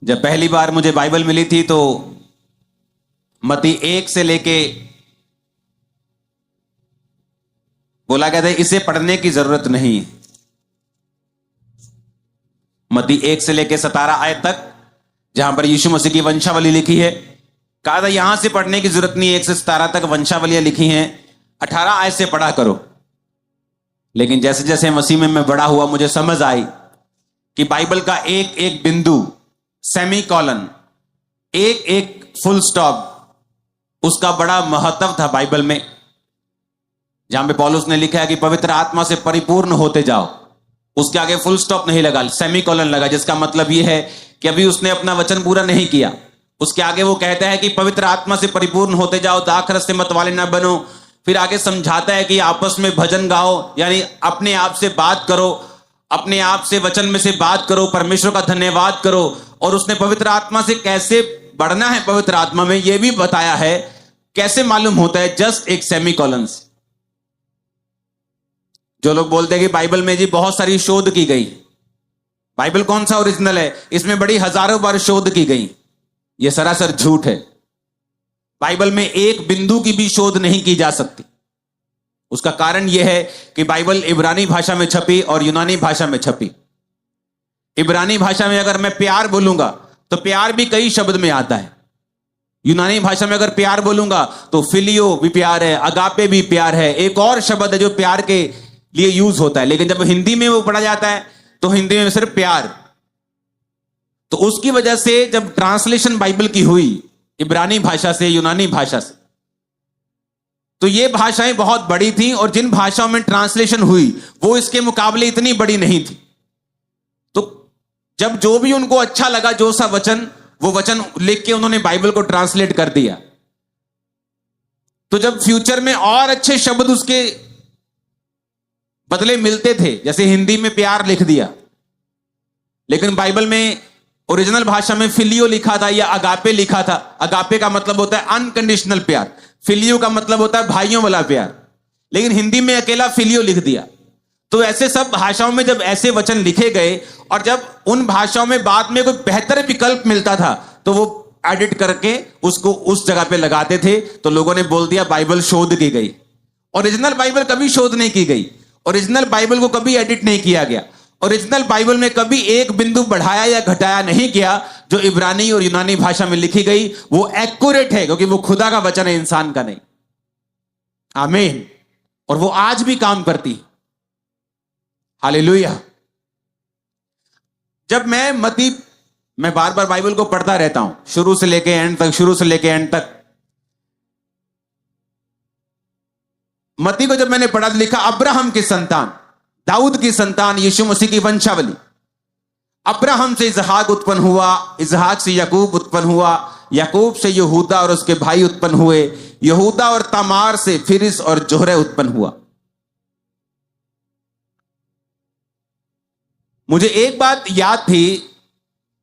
जब पहली बार मुझे बाइबल मिली थी तो मत्ती 1 से लेके बोला गया था इसे पढ़ने की जरूरत नहीं। मत्ती 1 से लेके 17 आयत तक जहां पर यीशु मसीह की वंशावली लिखी है, कहा था यहां से पढ़ने की जरूरत नहीं। 1 से 17 तक वंशावलियां लिखी हैं, 18 आयत से पढ़ा करो। लेकिन जैसे जैसे मसीह में मैं बड़ा हुआ मुझे समझ आई कि बाइबल का एक एक बिंदु, सेमी कॉलन, एक एक फुल स्टॉप, उसका बड़ा महत्व था बाइबल में। जहां पे पौलुस ने लिखा है कि पवित्र आत्मा से परिपूर्ण होते जाओ, उसके आगे फुल स्टॉप नहीं लगा, सेमी कॉलन लगा, जिसका मतलब यह है कि अभी उसने अपना वचन पूरा नहीं किया। उसके आगे वो कहता है कि पवित्र आत्मा से परिपूर्ण होते जाओ, दाखरस से मत वाले ना बनो। फिर आगे समझाता है कि आपस में भजन गाओ, यानी अपने आप से बात करो, अपने आप से वचन में से बात करो, परमेश्वर का धन्यवाद करो। और उसने पवित्र आत्मा से कैसे बढ़ना है, पवित्र आत्मा में यह भी बताया है। कैसे मालूम होता है? जस्ट एक सेमी कॉलन से। जो लोग बोलते हैं कि बाइबल में जी बहुत सारी शोध की गई, बाइबल कौन सा ओरिजिनल है, इसमें बड़ी हजारों बार शोध की गई, यह सरासर झूठ है। बाइबल में एक बिंदु की भी शोध नहीं की जा सकती। उसका कारण यह है कि बाइबल इब्रानी भाषा में छपी और यूनानी भाषा में छपी। इब्रानी भाषा में अगर मैं प्यार बोलूंगा तो प्यार भी कई शब्द में आता है। यूनानी भाषा में अगर प्यार बोलूंगा तो फिलियो भी प्यार है, अगापे भी प्यार है, एक और शब्द है जो प्यार के लिए यूज होता है। लेकिन जब हिंदी में वो पढ़ा जाता है तो हिंदी में सिर्फ प्यार। तो उसकी वजह से जब ट्रांसलेशन बाइबल की हुई इब्रानी भाषा से, यूनानी भाषा से, तो ये भाषाएं बहुत बड़ी थी और जिन भाषाओं में ट्रांसलेशन हुई वो इसके मुकाबले इतनी बड़ी नहीं थी। तो जब जो भी उनको अच्छा लगा, जो सा वचन, वो वचन लिख के उन्होंने बाइबल को ट्रांसलेट कर दिया। तो जब फ्यूचर में और अच्छे शब्द उसके बदले मिलते थे, जैसे हिंदी में प्यार लिख दिया, लेकिन बाइबल में ओरिजिनल भाषा में फिलियो लिखा था या अगापे लिखा था। अगापे का मतलब होता है अनकंडीशनल प्यार, फिलियो का मतलब होता है भाइयों वाला प्यार, लेकिन हिंदी में अकेला फिलियो लिख दिया। तो ऐसे सब भाषाओं में जब ऐसे वचन लिखे गए और जब उन भाषाओं में बाद में कोई बेहतर विकल्प मिलता था तो वो एडिट करके उसको उस जगह पे लगाते थे। तो लोगों ने बोल दिया बाइबल शोध की गई। ओरिजिनल बाइबल कभी शोध नहीं की गई, ओरिजिनल बाइबल को कभी एडिट नहीं किया गया, ओरिजिनल बाइबल में कभी एक बिंदु बढ़ाया या घटाया नहीं किया। जो इब्रानी और यूनानी भाषा में लिखी गई वो एक्यूरेट है, क्योंकि वो खुदा का वचन है, इंसान का नहीं। आमीन। और वो आज भी काम करती। हालेलुया। जब मैं बार बार बाइबल को पढ़ता रहता हूं, शुरू से लेके एंड तक, शुरू से लेके एंड तक। मत्ती को जब मैंने पढ़ा तो लिखा अब्राहम की संतान, दाऊद की संतान, यीशु मसीह की वंशावली। अब्राहम से इसहाक उत्पन्न हुआ, इसहाक से याकूब उत्पन्न हुआ, याकूब से यहूदा और उसके भाई उत्पन्न हुए, यहूदा और तामार से फिरिस और जोहरे उत्पन्न हुआ। मुझे एक बात याद थी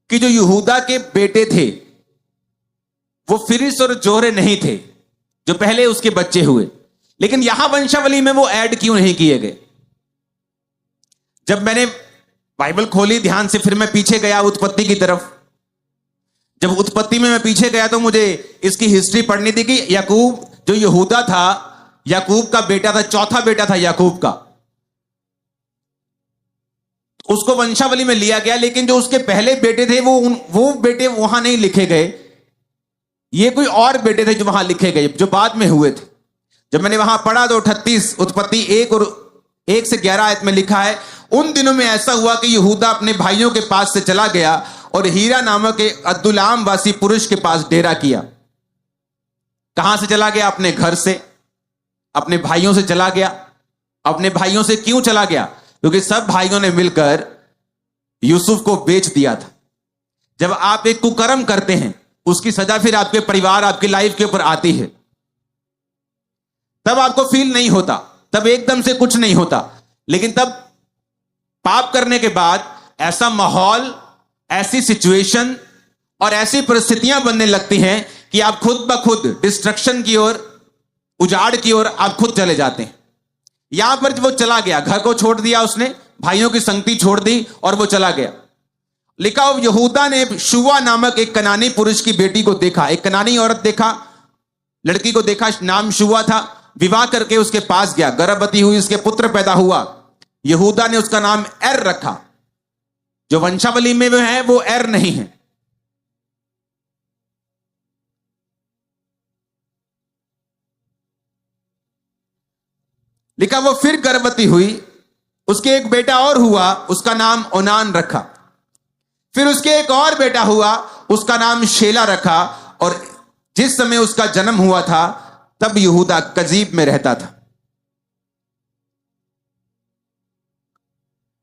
कि जो यहूदा के बेटे थे वो फिरिस और जोहरे नहीं थे, जो पहले उसके बच्चे हुए। लेकिन यहां वंशावली में वो ऐड क्यों नहीं किए गए? जब मैंने बाइबल खोली ध्यान से, फिर मैं पीछे गया उत्पत्ति की तरफ। जब उत्पत्ति में मैं पीछे गया तो मुझे इसकी हिस्ट्री पढ़नी थी कि याकूब जो यहूदा था, याकूब का बेटा था, चौथा बेटा था याकूब का, उसको वंशावली में लिया गया। लेकिन जो उसके पहले बेटे थे वो बेटे वहां नहीं लिखे गए। ये कोई और बेटे थे जो वहां लिखे गए, जो बाद में हुए थे। जब मैंने वहां पढ़ा तो 38 उत्पत्ति 1 और 1 से 11 आयत में लिखा है, उन दिनों में ऐसा हुआ कि यहूदा अपने भाइयों के पास से चला गया और हीरा नामक एक अद्दुलाम वासी पुरुष के पास डेरा किया। कहां से चला गया? अपने घर से, अपने भाइयों से चला गया। अपने भाइयों से क्यों चला गया? क्योंकि सब भाइयों ने मिलकर यूसुफ को बेच दिया था। जब आप एक कुकर्म करते हैं उसकी सजा फिर आपके परिवार, आपकी लाइफ के ऊपर आती है। तब आपको फील नहीं होता, तब एकदम से कुछ नहीं होता, लेकिन तब पाप करने के बाद ऐसा माहौल, ऐसी सिचुएशन और ऐसी परिस्थितियां बनने लगती हैं कि आप खुद ब खुद डिस्ट्रक्शन की ओर, उजाड़ की ओर आप खुद चले जाते हैं। यहां पर वो चला गया, घर को छोड़ दिया उसने, भाइयों की संगति छोड़ दी और वो चला गया। लिखा हो यहूदा ने शुवा नामक एक कनानी पुरुष की बेटी को देखा, एक कनानी औरत देखा, लड़की को देखा, नाम शुवा था। विवाह करके उसके पास गया, गर्भवती हुई, उसके पुत्र पैदा हुआ। यहूदा ने उसका नाम एर रखा। जो वंशावली में वो है वो एर नहीं है। लिखा वो फिर गर्भवती हुई, उसके एक बेटा और हुआ, उसका नाम ओनान रखा। फिर उसके एक और बेटा हुआ, उसका नाम शेला रखा। और जिस समय उसका जन्म हुआ था तब यहूदा कजीब में रहता था।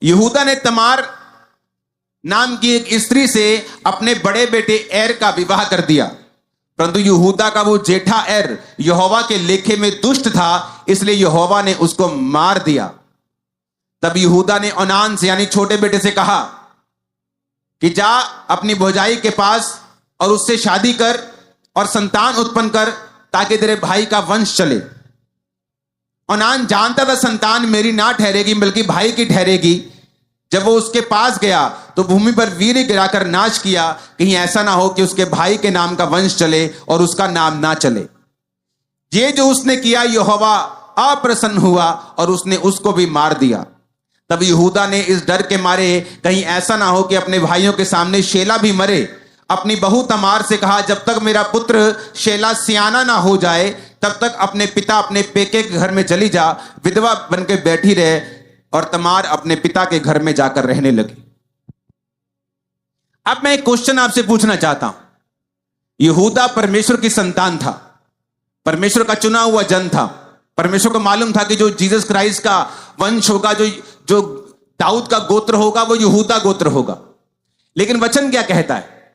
यहूदा ने तमार नाम की एक स्त्री से अपने बड़े बेटे एर का विवाह कर दिया, परंतु यहूदा का वो जेठा एर यहोवा के लेखे में दुष्ट था, इसलिए यहोवा ने उसको मार दिया। तब यहूदा ने ओनान से यानी छोटे बेटे से कहा कि जा अपनी भौजाई के पास और उससे शादी कर और संतान उत्पन्न कर, ताकि तेरे भाई का वंश चले। ओनान जानता था संतान मेरी ना ठहरेगी बल्कि भाई की ठहरेगी। जब वो उसके पास गया तो भूमि पर वीर्य गिराकर नाश किया, कहीं ऐसा ना हो कि उसके भाई के नाम का वंश चले और उसका नाम ना चले। ये जो उसने किया यहोवा अप्रसन्न हुआ और उसने उसको भी मार दिया। तब यहूदा ने इस डर के मारे कहीं ऐसा ना हो कि अपने भाइयों के सामने शेला भी मरे, अपनी बहू तमार से कहा, जब तक मेरा पुत्र शेला सियाना ना हो जाए तब तक अपने पिता अपने पेके के घर में चली जा, विधवा बनकर बैठी रहे। और तमार अपने पिता के घर में जाकर रहने लगी। अब मैं एक क्वेश्चन आपसे पूछना चाहता हूं। यहूदा परमेश्वर की संतान था, परमेश्वर का चुना हुआ जन था। परमेश्वर को मालूम था कि जो जीसस क्राइस्ट का वंश होगा, जो दाऊद का गोत्र होगा, वो यहूदा गोत्र होगा। लेकिन वचन क्या कहता है?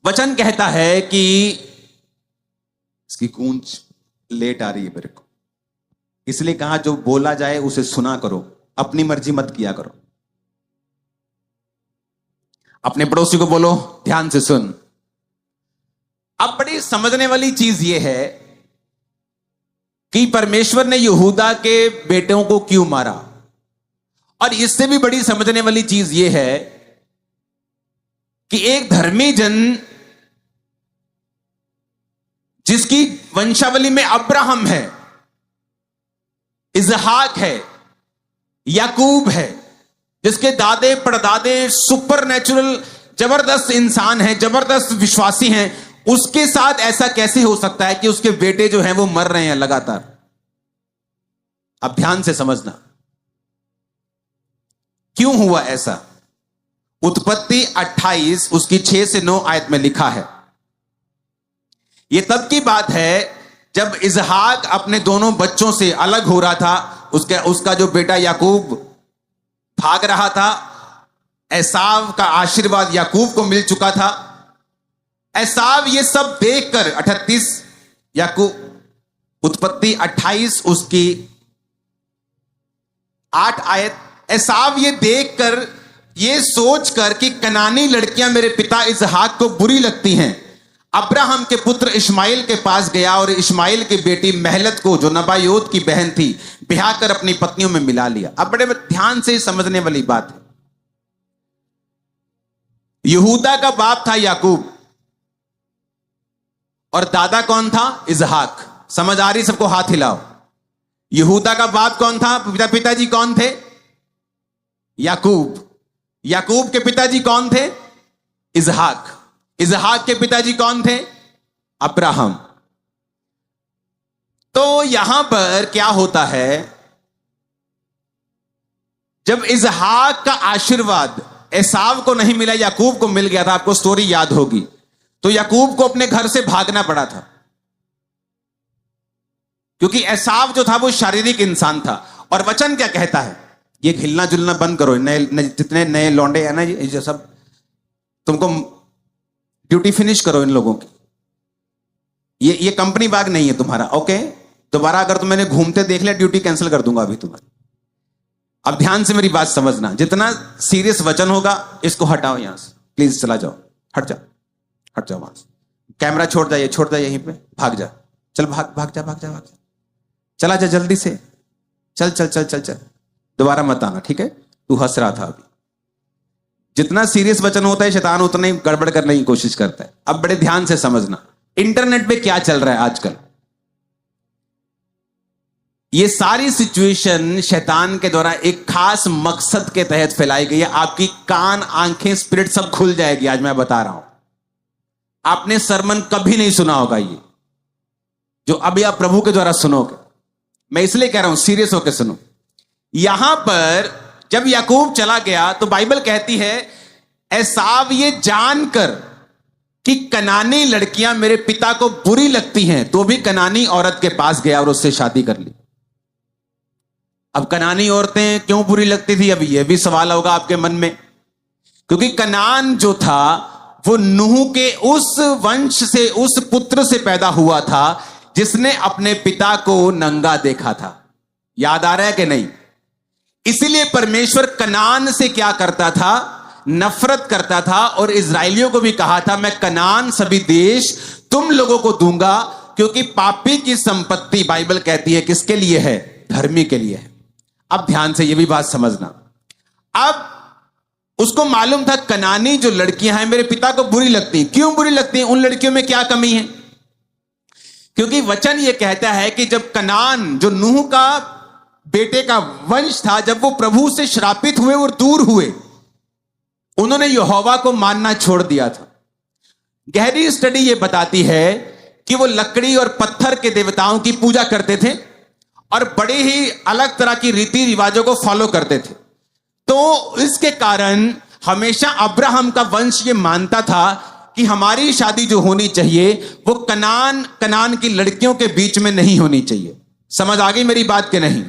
वचन कहता है कि इसकी गूंज लेट आ रही है मेरे को, इसलिए कहा जो बोला जाए उसे सुना करो, अपनी मर्जी मत किया करो। अपने पड़ोसी को बोलो ध्यान से सुन। अब बड़ी समझने वाली चीज यह है कि परमेश्वर ने यहूदा के बेटों को क्यों मारा, और इससे भी बड़ी समझने वाली चीज यह है कि एक धर्मी जन जिसकी वंशावली में अब्राहम है, इजहाक है, याकूब है, जिसके दादे परदादे सुपर नेचुरल जबरदस्त इंसान हैं, जबरदस्त विश्वासी हैं, उसके साथ ऐसा कैसे हो सकता है कि उसके बेटे जो हैं वो मर रहे हैं लगातार? अब ध्यान से समझना क्यों हुआ ऐसा। उत्पत्ति 28 उसकी 6 से 9 आयत में लिखा है। यह तब की बात है जब इजहाक अपने दोनों बच्चों से अलग हो रहा था। उसका जो बेटा याकूब भाग रहा था। एसाव का आशीर्वाद याकूब को मिल चुका था। एसाव ये सब देखकर 38 याकूब उत्पत्ति 28 उसकी 8 आयत, एसाव ये देखकर ये सोचकर कि कनानी लड़कियां मेरे पिता इजहाक को बुरी लगती हैं, अब्राहम के पुत्र इश्माइल के पास गया और इश्माइल की बेटी महलत को, जो नबायोत की बहन थी, ब्याह कर अपनी पत्नियों में मिला लिया। अब बड़े ध्यान से समझने वाली बात है। यहूदा का बाप था याकूब और दादा कौन था? इजहाक। समझ आ रही सबको? हाथ हिलाओ। यहूदा का बाप कौन था? पिताजी कौन थे? याकूब। याकूब के पिताजी कौन थे? इजहाक। इजहाक के पिताजी कौन थे? अब्राहम। तो यहां पर क्या होता है, जब इजहाक का आशीर्वाद एसाव को नहीं मिला, याकूब को मिल गया था, आपको स्टोरी याद होगी, तो याकूब को अपने घर से भागना पड़ा था, क्योंकि एसाव जो था वो शारीरिक इंसान था। और वचन क्या कहता है? ये हिलना जुलना बंद करो, जितने नए लौंडे हैं ना, ये सब तुमको ड्यूटी फिनिश करो इन लोगों की। ये कंपनी बाग नहीं है तुम्हारा, ओके? दोबारा अगर तुम मैंने घूमते देख लिया, ड्यूटी कैंसिल कर दूंगा अभी तुम्हारी। अब ध्यान से मेरी बात समझना, जितना सीरियस वचन होगा इसको हटाओ यहां से, प्लीज चला जाओ, हट जाओ वहां से। कैमरा छोड़ जा यहीं पे, भाग जा, चल भाग जा, चला जा जल्दी से, चल। दोबारा मत आना, ठीक है? तू हंस रहा था अभी। जितना सीरियस वचन होता है शैतान उतना ही गड़बड़ करने की कोशिश करता है। अब बड़े ध्यान से समझना, इंटरनेट पे क्या चल रहा है आजकल। ये सारी सिचुएशन शैतान के द्वारा एक खास मकसद के तहत फैलाई गई है। आपकी कान, आंखें, स्पिरिट सब खुल जाएगी। आज मैं बता रहा हूं, आपने सरमन कभी नहीं सुना होगा ये जो अभी आप प्रभु के द्वारा सुनोगे। मैं इसलिए कह रहा हूं, सीरियस होकर सुनो। यहां पर जब याकूब चला गया तो बाइबल कहती है एसाव ये जानकर कि कनानी लड़कियां मेरे पिता को बुरी लगती हैं तो भी कनानी औरत के पास गया और उससे शादी कर ली। अब कनानी औरतें क्यों बुरी लगती थी, अभी यह भी सवाल होगा आपके मन में। क्योंकि कनान जो था वो नूह के उस वंश से, उस पुत्र से पैदा हुआ था जिसने अपने पिता को नंगा देखा था। याद आ रहा है कि नहीं? इसीलिए परमेश्वर कनान से क्या करता था, नफरत करता था। और इजराइलियों को भी कहा था मैं कनान सभी देश तुम लोगों को दूंगा, क्योंकि पापी की संपत्ति बाइबल कहती है किसके लिए है, धर्मी के लिए है। अब ध्यान से यह भी बात समझना। अब उसको मालूम था कनानी जो लड़कियां हैं मेरे पिता को बुरी लगती हैं। क्यों बुरी लगती हैं? उन लड़कियों में क्या कमी है? क्योंकि वचन यह कहता है कि जब कनान जो नूह का बेटे का वंश था, जब वो प्रभु से श्रापित हुए और दूर हुए, उन्होंने यहोवा को मानना छोड़ दिया था। गहरी स्टडी ये बताती है कि वो लकड़ी और पत्थर के देवताओं की पूजा करते थे और बड़े ही अलग तरह की रीति रिवाजों को फॉलो करते थे। तो इसके कारण हमेशा अब्राहम का वंश ये मानता था कि हमारी शादी जो होनी चाहिए वो कनान की लड़कियों के बीच में नहीं होनी चाहिए। समझ आ गई मेरी बात के नहीं?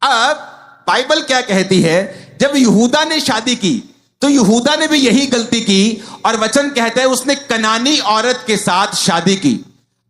अब बाइबल क्या कहती है, जब यहूदा ने शादी की तो यहूदा ने भी यही गलती की और वचन कहता है उसने कनानी औरत के साथ शादी की।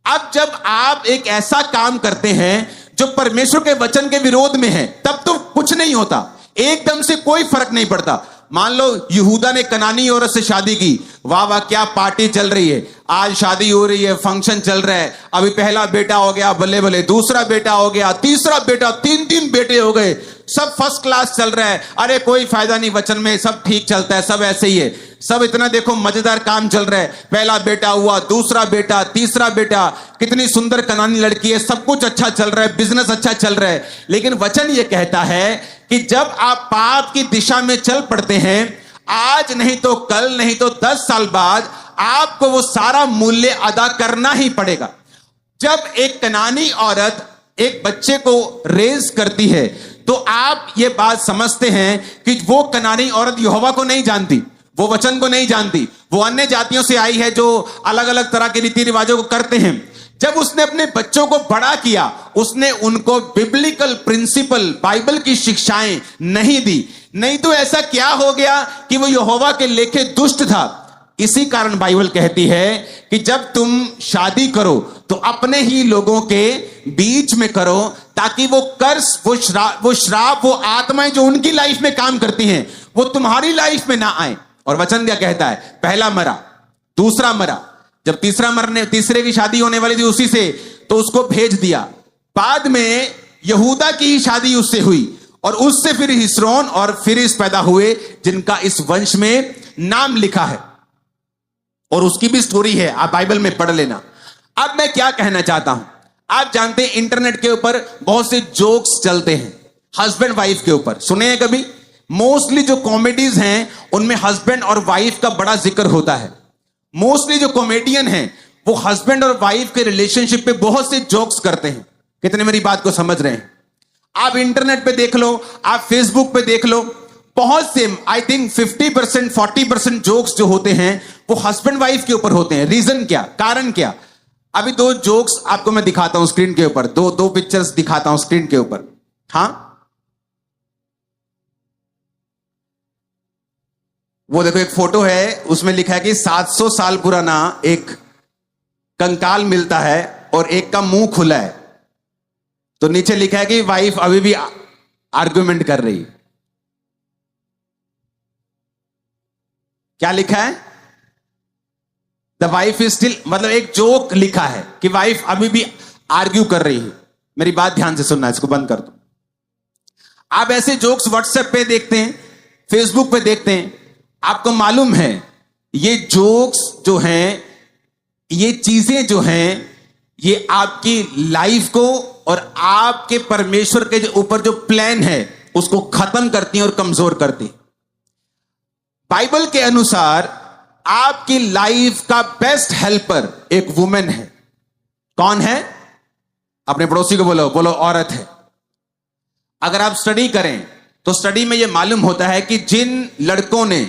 अब जब आप एक ऐसा काम करते हैं जो परमेश्वर के वचन के विरोध में है, तब तो कुछ नहीं होता, एकदम से कोई फर्क नहीं पड़ता। मान लो यहूदा ने कनानी औरत से शादी की, वाह वाह क्या पार्टी चल रही है, आज शादी हो रही है, फंक्शन चल रहा है, अभी पहला बेटा हो गया, बल्ले बल्ले दूसरा बेटा हो गया, तीसरा बेटा, तीन बेटे हो गए, सब फर्स्ट क्लास चल रहा है। अरे कोई फायदा नहीं, वचन में सब ठीक चलता है, सब ऐसे ही है, सब इतना देखो मजेदार काम चल रहा है, पहला बेटा हुआ, दूसरा बेटा, तीसरा बेटा, कितनी सुंदर कनानी लड़की है, सब कुछ अच्छा चल रहा है, बिजनेस अच्छा चल रहा है। लेकिन वचन ये कहता है कि जब आप पाप की दिशा में चल पड़ते हैं, आज नहीं तो कल, नहीं तो 10 साल बाद आपको वो सारा मूल्य अदा करना ही पड़ेगा। जब एक कनानी औरत एक बच्चे को रेज करती है तो आप ये बात समझते हैं कि वो कनानी औरत यहोवा को नहीं जानती, वो वचन को नहीं जानती, वो अन्य जातियों से आई है जो अलग अलग तरह के रीति रिवाजों को करते हैं। जब उसने अपने बच्चों को बड़ा किया, उसने उनको बिब्लिकल प्रिंसिपल, बाइबल की शिक्षाएं नहीं दी। नहीं तो ऐसा क्या हो गया कि वो यहोवा के लेखे दुष्ट था। इसी कारण बाइबल कहती है कि जब तुम शादी करो तो अपने ही लोगों के बीच में करो, ताकि वो कर्स, वो श्राप, वो आत्माएं जो उनकी लाइफ में काम करती हैं वो तुम्हारी लाइफ में ना आए। और वचन क्या कहता है, पहला मरा, दूसरा मरा, जब तीसरे की शादी होने वाली थी उसी से, तो उसको भेज दिया। बाद में यहूदा की ही शादी उससे हुई और उससे फिर हिस्रोन और फिरिस पैदा हुए, जिनका इस वंश में नाम लिखा है और उसकी भी स्टोरी है, आप बाइबल में पढ़ लेना। अब मैं क्या कहना चाहता हूं, आप जानते हैं इंटरनेट के ऊपर बहुत से जोक्स चलते हैं हस्बैंड वाइफ के ऊपर, सुने हैं कभी? मोस्टली जो कॉमेडीज हैं उनमें हस्बैंड और वाइफ का बड़ा जिक्र होता है। मोस्टली जो कॉमेडियन हैं वो हस्बैंड और वाइफ के रिलेशनशिप पे बहुत से जोक्स करते हैं। कितने मेरी बात को समझ रहे हैं? आप इंटरनेट पे देख लो, आप फेसबुक पे देख लो, बहुत से, आई थिंक 50% 40% जोक्स जो होते हैं वो हस्बैंड वाइफ के ऊपर होते हैं। रीजन क्या, कारण क्या? अभी 2 जोक्स आपको मैं दिखाता हूं स्क्रीन के ऊपर, दो पिक्चर्स दिखाता हूं स्क्रीन के ऊपर। हाँ, वो देखो एक फोटो है, उसमें लिखा है कि 700 साल पुराना एक कंकाल मिलता है और एक का मुंह खुला है, तो नीचे लिखा है कि वाइफ अभी भी आर्गुमेंट कर रही। क्या लिखा है? द वाइफ इज स्टिल, मतलब एक जोक लिखा है कि वाइफ अभी भी आर्ग्यू कर रही है। मेरी बात ध्यान से सुनना, इसको बंद कर दो। आप ऐसे जोक्स व्हाट्सएप पे देखते हैं, फेसबुक पे देखते हैं, आपको मालूम है ये जोक्स जो हैं, ये चीजें जो हैं, ये आपकी लाइफ को और आपके परमेश्वर के जो ऊपर जो प्लान है उसको खत्म करती हैं और कमजोर करती। बाइबल के अनुसार आपकी लाइफ का बेस्ट हेल्पर एक वुमेन है। कौन है? अपने पड़ोसी को बोलो, बोलो औरत है। अगर आप स्टडी करें तो स्टडी में यह मालूम होता है कि जिन लड़कों ने,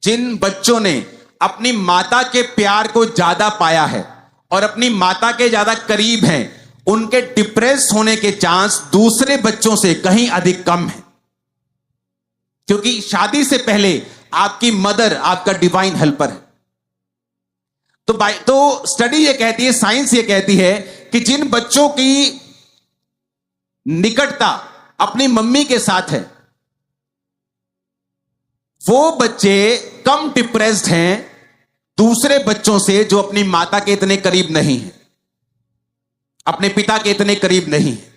जिन बच्चों ने अपनी माता के प्यार को ज्यादा पाया है और अपनी माता के ज्यादा करीब हैं, उनके डिप्रेस होने के चांस दूसरे बच्चों से कहीं अधिक कम है, क्योंकि शादी से पहले आपकी मदर आपका डिवाइन हेल्पर है। तो स्टडी ये कहती है, साइंस ये कहती है कि जिन बच्चों की निकटता अपनी मम्मी के साथ है, वो बच्चे कम डिप्रेस्ड हैं दूसरे बच्चों से जो अपनी माता के इतने करीब नहीं है, अपने पिता के इतने करीब नहीं है।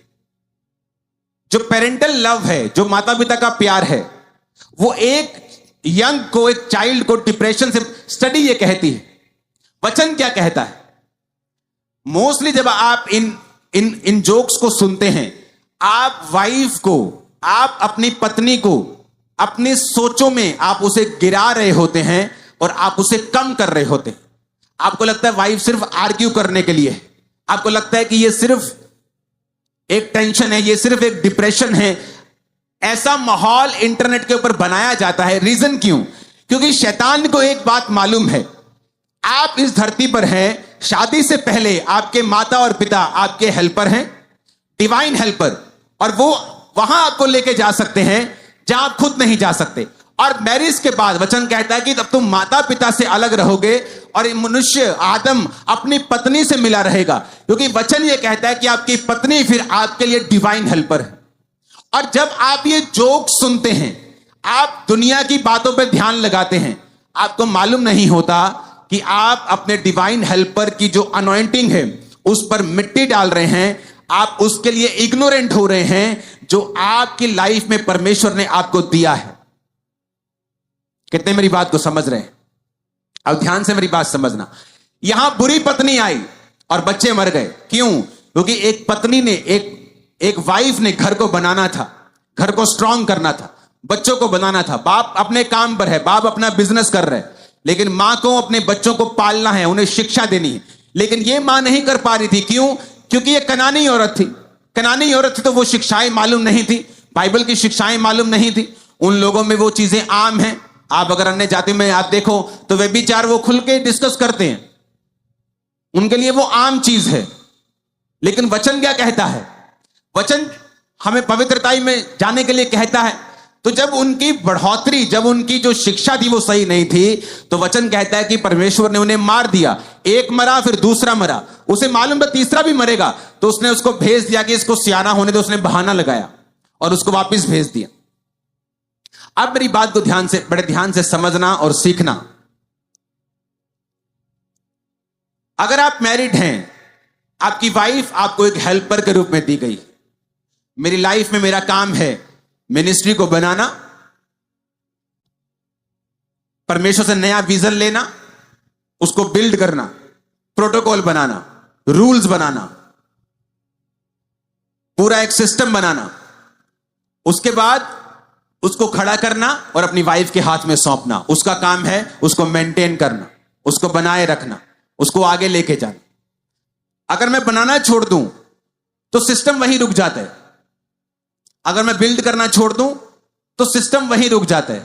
जो पेरेंटल लव है, जो माता पिता का प्यार है, वो एक यंग को, एक चाइल्ड को डिप्रेशन से, स्टडी ये कहती है। वचन क्या कहता है? मोस्टली जब आप इन जोक्स को सुनते हैं, आप वाइफ को, आप अपनी पत्नी को अपनी सोचों में आप उसे गिरा रहे होते हैं और आप उसे कम कर रहे होते हैं। आपको लगता है वाइफ सिर्फ आर्ग्यू करने के लिए है, आपको लगता है कि ये सिर्फ एक टेंशन है, ये सिर्फ एक डिप्रेशन है। ऐसा माहौल इंटरनेट के ऊपर बनाया जाता है। रीजन क्यों? क्योंकि शैतान को एक बात मालूम है, आप इस धरती पर हैं, शादी से पहले आपके माता और पिता आपके हेल्पर हैं, डिवाइन हेल्पर, और वो वहां आपको लेके जा सकते हैं जहां आप खुद नहीं जा सकते। और मैरिज के बाद वचन कहता है कि तब तुम माता पिता से अलग रहोगे और ये मनुष्य आदम अपनी पत्नी से मिला रहेगा, क्योंकि वचन ये कहता है कि आपकी पत्नी फिर आपके लिए डिवाइन हेल्पर है। और जब आप ये जोक सुनते हैं, आप दुनिया की बातों पर ध्यान लगाते हैं, आपको मालूम नहीं होता कि आप अपने डिवाइन हेल्पर की जो अनॉइंटिंग है उस पर मिट्टी डाल रहे हैं। आप उसके लिए इग्नोरेंट हो रहे हैं जो आपकी लाइफ में परमेश्वर ने आपको दिया है। कितने मेरी बात को समझ रहे हैं? अब ध्यान से मेरी बात समझना। यहां बुरी पत्नी आई और बच्चे मर गए। क्यों? क्योंकि एक पत्नी ने, एक वाइफ ने घर को बनाना था, घर को स्ट्रांग करना था, बच्चों को बनाना था। बाप अपने काम पर है, बाप अपना बिजनेस कर रहे हैं, लेकिन मां को अपने बच्चों को पालना है, उन्हें शिक्षा देनी है। लेकिन यह मां नहीं कर पा रही थी। क्यों? क्योंकि यह कनानी औरत थी। कनानी औरत थी तो वो शिक्षाएं मालूम नहीं थी, बाइबल की शिक्षाएं मालूम नहीं थी। उन लोगों में वो चीजें आम हैं। आप अगर अन्य जाति में आप देखो तो वे विचार वो खुल के डिस्कस करते हैं, उनके लिए वो आम चीज है। लेकिन वचन क्या कहता है? वचन हमें पवित्रताई में जाने के लिए कहता है। तो जब उनकी बढ़ोतरी, जब उनकी जो शिक्षा थी वो सही नहीं थी, तो वचन कहता है कि परमेश्वर ने उन्हें मार दिया। एक मरा, फिर दूसरा मरा, उसे मालूम था तीसरा भी मरेगा, तो उसने उसको भेज दिया कि इसको सियाना होने दो। उसने बहाना लगाया और उसको वापस भेज दिया। अब मेरी बात को ध्यान से, बड़े ध्यान से समझना और सीखना। अगर आप मैरिड हैं, आपकी वाइफ आपको एक हेल्पर के रूप में दी गई। मेरी लाइफ में मेरा काम है मिनिस्ट्री को बनाना, परमेश्वर से नया विजन लेना, उसको बिल्ड करना, प्रोटोकॉल बनाना, रूल्स बनाना, पूरा एक सिस्टम बनाना, उसके बाद उसको खड़ा करना और अपनी वाइफ के हाथ में सौंपना। उसका काम है उसको मेंटेन करना, उसको बनाए रखना, उसको आगे लेके जाना। अगर मैं बनाना छोड़ दूं तो सिस्टम वहीं रुक जाता है। अगर मैं बिल्ड करना छोड़ दूं तो सिस्टम वहीं रुक जाता है।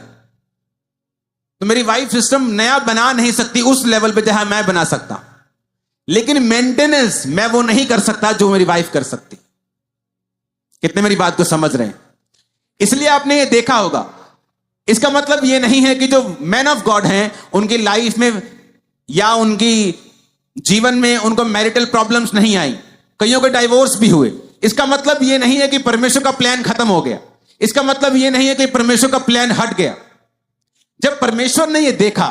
तो मेरी वाइफ सिस्टम नया बना नहीं सकती उस लेवल पे जहां मैं बना सकता, लेकिन मेंटेनेंस मैं वो नहीं कर सकता जो मेरी वाइफ कर सकती। कितने मेरी बात को समझ रहे हैं? इसलिए आपने ये देखा होगा, इसका मतलब ये नहीं है कि जो मैन ऑफ गॉड हैं उनकी लाइफ में या उनकी जीवन में उनको मैरिटल प्रॉब्लम्स नहीं आई, कईयों के डाइवोर्स भी हुए। इसका मतलब यह नहीं है कि परमेश्वर का प्लान खत्म हो गया। इसका मतलब यह नहीं है कि परमेश्वर का प्लान हट गया। जब परमेश्वर ने यह देखा